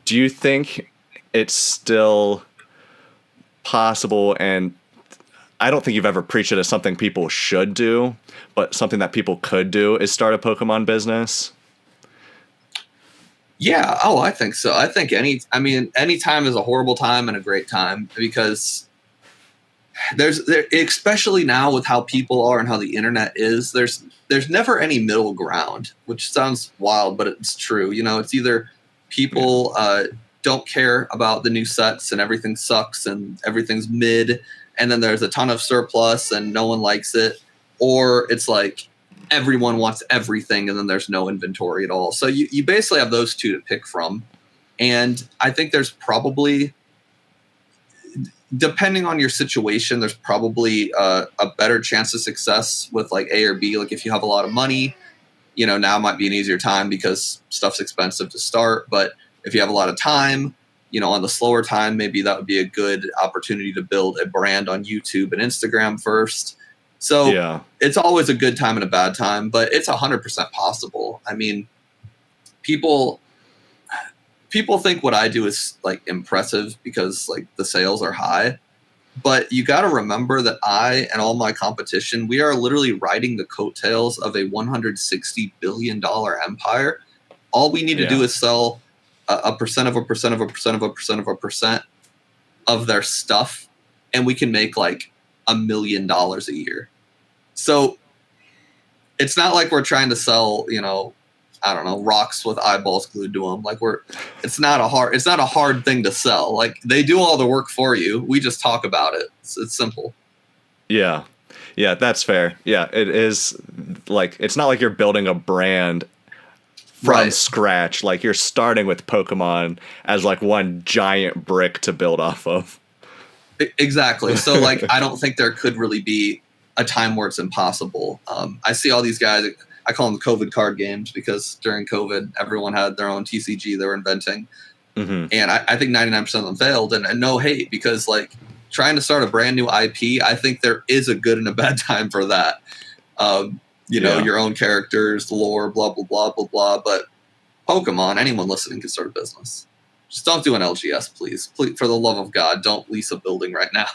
do you think it's still possible, and I don't think you've ever preached it as something people should do, but something that people could do is start a Pokemon business? Yeah. Oh, I think so. I think any time is a horrible time and a great time, because especially now with how people are and how the internet is, there's never any middle ground, which sounds wild, but it's true. It's either people don't care about the new sets and everything sucks and everything's mid, and then there's a ton of surplus and no one likes it, or it's like everyone wants everything and then there's no inventory at all. So you basically have those two to pick from. And I think there's probably, depending on your situation, there's probably a better chance of success with like A or B. Like if you have a lot of money, now might be an easier time because stuff's expensive to start. But if you have a lot of time, on the slower time, maybe that would be a good opportunity to build a brand on YouTube and Instagram first. So It's always a good time and a bad time, but it's 100% possible. I mean, people think what I do is like impressive because like the sales are high, but you got to remember that I and all my competition, we are literally riding the coattails of a $160 billion empire. All we need to do is sell a percent of a percent of a percent of a percent of a percent of their stuff, and we can make like $1 million a year. So it's not like we're trying to sell, I don't know, rocks with eyeballs glued to them. Like it's not a hard thing to sell. Like they do all the work for you. We just talk about it. It's simple. Yeah. Yeah, that's fair. Yeah, it is like, it's not like you're building a brand from scratch. Like you're starting with Pokemon as like one giant brick to build off of. Exactly. So like, I don't think there could really be a time where it's impossible. I see all these guys, I call them the COVID card games, because during COVID, everyone had their own TCG they were inventing. Mm-hmm. And I think 99% of them failed, and no hate, because like trying to start a brand new IP, I think there is a good and a bad time for that. Your own characters, lore, blah, blah, blah, blah, blah. But Pokemon, anyone listening can start a business. Just don't do an LGS, please. For the love of God, don't lease a building right now.